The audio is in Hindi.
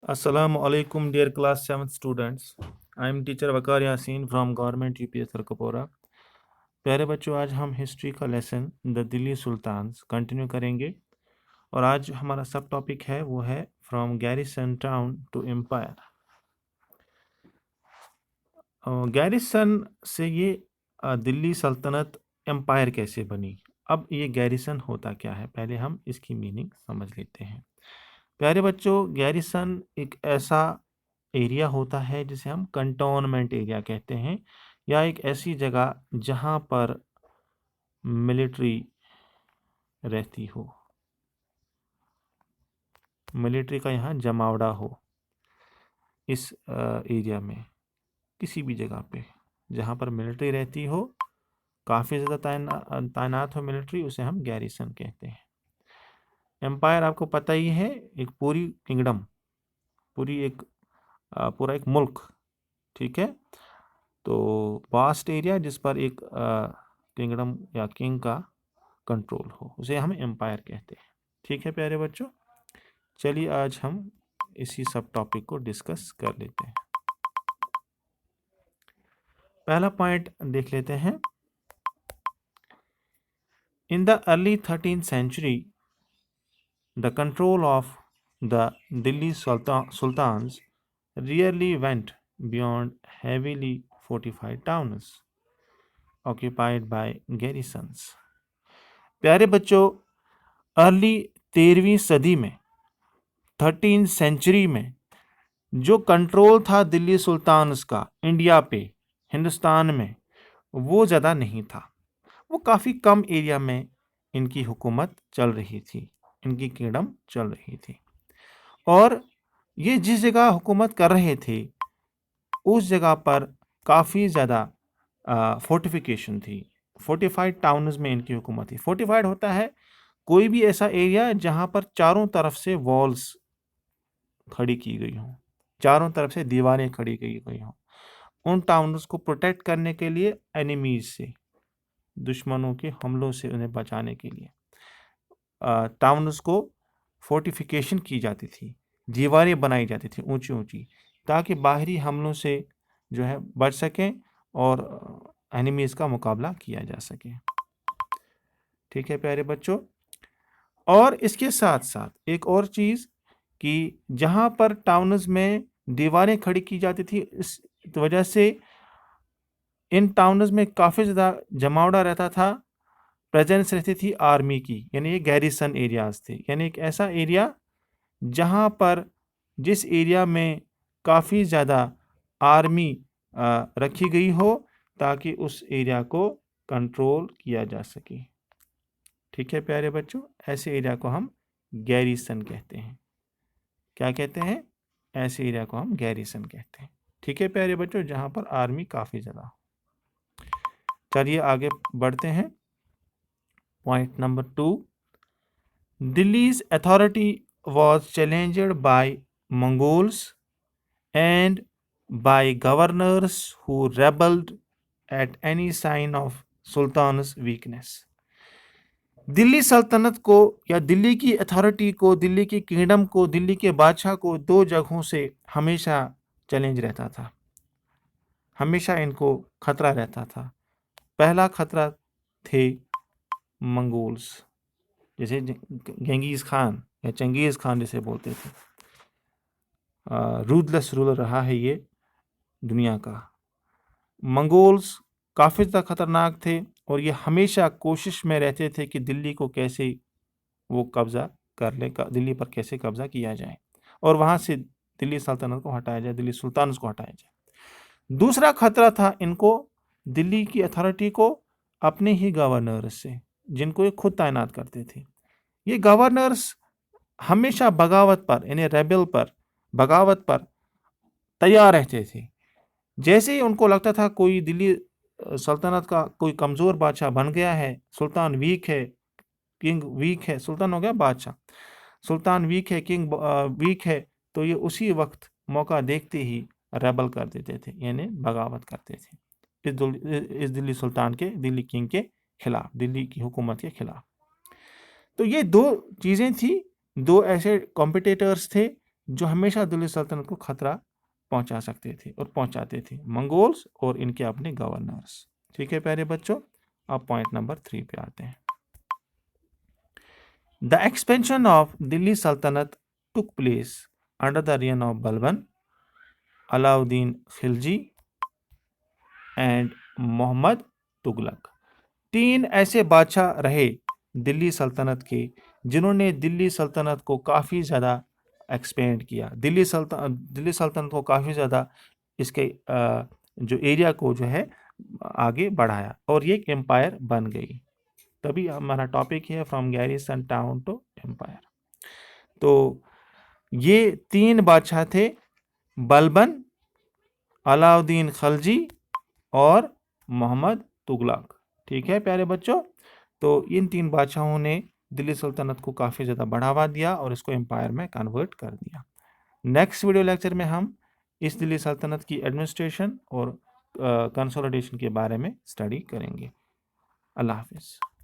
Assalamu alaikum, dear class 7th students. I am teacher Waqar Yasin from Government UPS Sarkapora. प्यारे बच्चों, आज हम हिस्ट्री का lesson the Delhi sultans continue करेंगे और आज हमारा सब टॉपिक है वो है from garrison town to empire. Garrison से ये दिल्ली सल्तनत एम्पायर कैसे बनी। अब ये गैरिसन होता क्या है, पहले हम इसकी मीनिंग समझ लेते हैं। प्यारे बच्चों, गैरिसन एक ऐसा एरिया होता है जिसे हम कंटोनमेंट एरिया कहते हैं, या एक ऐसी जगह जहां पर मिलिट्री रहती हो, मिलिट्री का यहाँ जमावड़ा हो। इस एरिया में किसी भी जगह पे जहाँ पर मिलिट्री रहती हो, काफ़ी ज़्यादा तैनात हो मिलिट्री, उसे हम गैरिसन कहते हैं। एम्पायर आपको पता ही है, एक पूरी किंगडम, पूरा एक मुल्क, ठीक है। तो वास्ट एरिया जिस पर एक किंगडम या किंग का कंट्रोल हो, उसे हम एम्पायर कहते हैं। ठीक है प्यारे बच्चों, चलिए आज हम इसी सब टॉपिक को डिस्कस कर लेते हैं। पहला पॉइंट देख लेते हैं। In the early 13th century, the control of the Delhi Sultans rarely went beyond heavily fortified towns occupied by garrisons. प्यारे बच्चों, अर्ली 13वीं सदी में, 13th सेंचुरी में जो कंट्रोल था दिल्ली सुल्तान्स का इंडिया पे, हिंदुस्तान में, वो ज़्यादा नहीं था। वो काफ़ी कम एरिया में इनकी हुकूमत चल रही थी, इनकी किंगडम चल रही थी। और ये जिस जगह हुकूमत कर रहे थे उस जगह पर काफ़ी ज़्यादा फोर्टिफिकेशन थी, फोर्टिफाइड टाउन्स में इनकी हुकूमत थी। फोर्टिफाइड होता है कोई भी ऐसा एरिया जहाँ पर चारों तरफ से वॉल्स खड़ी की गई हों, चारों तरफ से दीवारें खड़ी की गई हों, उन टाउन्स को प्रोटेक्ट करने के लिए, एनिमीज से, दुश्मनों के हमलों से उन्हें बचाने के लिए टाउन्स को फोर्टिफिकेशन की जाती थी, दीवारें बनाई जाती थी ऊंची ऊंची, ताकि बाहरी हमलों से जो है बच सकें और एनिमीज का मुकाबला किया जा सके। ठीक है प्यारे बच्चों, और इसके साथ साथ एक और चीज़ कि जहाँ पर टाउन्स में दीवारें खड़ी की जाती थी, इस वजह से इन टाउन्स में काफ़ी ज़्यादा जमावड़ा रहता था, प्रेजेंस रहती थी आर्मी की, यानी ये गैरिसन एरियाज थे। यानी एक ऐसा एरिया जहाँ पर, जिस एरिया में काफ़ी ज़्यादा आर्मी रखी गई हो, ताकि उस एरिया को कंट्रोल किया जा सके। ठीक है प्यारे बच्चों, ऐसे एरिया को हम गैरिसन कहते हैं। क्या कहते हैं? ऐसे एरिया को हम गैरिसन कहते हैं। ठीक है प्यारे बच्चों, जहाँ पर आर्मी काफ़ी ज़्यादा हो। चलिए आगे बढ़ते हैं। Point number 2, दिल्ली's authority was challenged by Mongols and by governors who rebelled at any sign of Sultan's weakness. Delhi सल्तनत को, या दिल्ली की अथॉरिटी को, दिल्ली की किंगडम को, दिल्ली के बादशाह को दो जगहों से हमेशा चैलेंज रहता था, हमेशा इनको खतरा रहता था। पहला खतरा थे मंगोल्स, जैसे गेंगीज खान या चंगेज़ खान जिसे बोलते थे। रूथलेस रूलर रहा है ये दुनिया का। मंगोल्स काफ़ी ज़्यादा खतरनाक थे और ये हमेशा कोशिश में रहते थे कि दिल्ली को कैसे वो कब्ज़ा कर ले, दिल्ली पर कैसे कब्ज़ा किया जाए और वहाँ से दिल्ली सल्तनत को हटाया जाए, दिल्ली सुल्तान को हटाया जाए। दूसरा खतरा था इनको दिल्ली की अथॉरिटी को अपने ही गवर्नर्स से, जिनको ये खुद तैनात करते थे। ये गवर्नर्स हमेशा बगावत पर, यानी रेबेल पर, बगावत पर तैयार रहते थे। जैसे ही उनको लगता था कोई दिल्ली सल्तनत का कोई कमज़ोर बादशाह बन गया है, सुल्तान वीक है, किंग वीक है, सुल्तान हो गया बादशाह, सुल्तान वीक है, किंग वीक है, तो ये उसी वक्त मौका देखते ही रेबल कर देते थे, यानी बगावत करते थे इस दिल्ली सुल्तान के, दिल्ली किंग के खिलाफ, दिल्ली की हुकूमत के खिलाफ। तो ये दो चीज़ें थी, दो ऐसे कॉम्पिटिटर्स थे जो हमेशा दिल्ली सल्तनत को खतरा पहुंचा सकते थे और पहुंचाते थे, मंगोल्स और इनके अपने गवर्नर्स। ठीक है प्यारे बच्चों, अब पॉइंट नंबर 3 पे आते हैं। द एक्सपेंशन ऑफ दिल्ली सल्तनत took place under the reign of Balban, Alauddin Khilji and Mohammad Tughlaq. 3 ऐसे बादशाह रहे दिल्ली सल्तनत के जिन्होंने दिल्ली सल्तनत को काफ़ी ज़्यादा एक्सपेंड किया, दिल्ली सल्तनत को काफ़ी ज़्यादा इसके जो एरिया को जो है आगे बढ़ाया और ये एक एम्पायर बन गई। तभी हमारा टॉपिक है from garrison town to empire. तो ये 3 बादशाह थे, बलबन, अलाउद्दीन खिलजी और मोहम्मद तुगलक। ठीक है प्यारे बच्चों, तो इन 3 बादशाहों ने दिल्ली सल्तनत को काफ़ी ज़्यादा बढ़ावा दिया और इसको एम्पायर में कन्वर्ट कर दिया। नेक्स्ट वीडियो लेक्चर में हम इस दिल्ली सल्तनत की एडमिनिस्ट्रेशन और कंसोलिडेशन के बारे में स्टडी करेंगे। अल्लाह हाफिज़।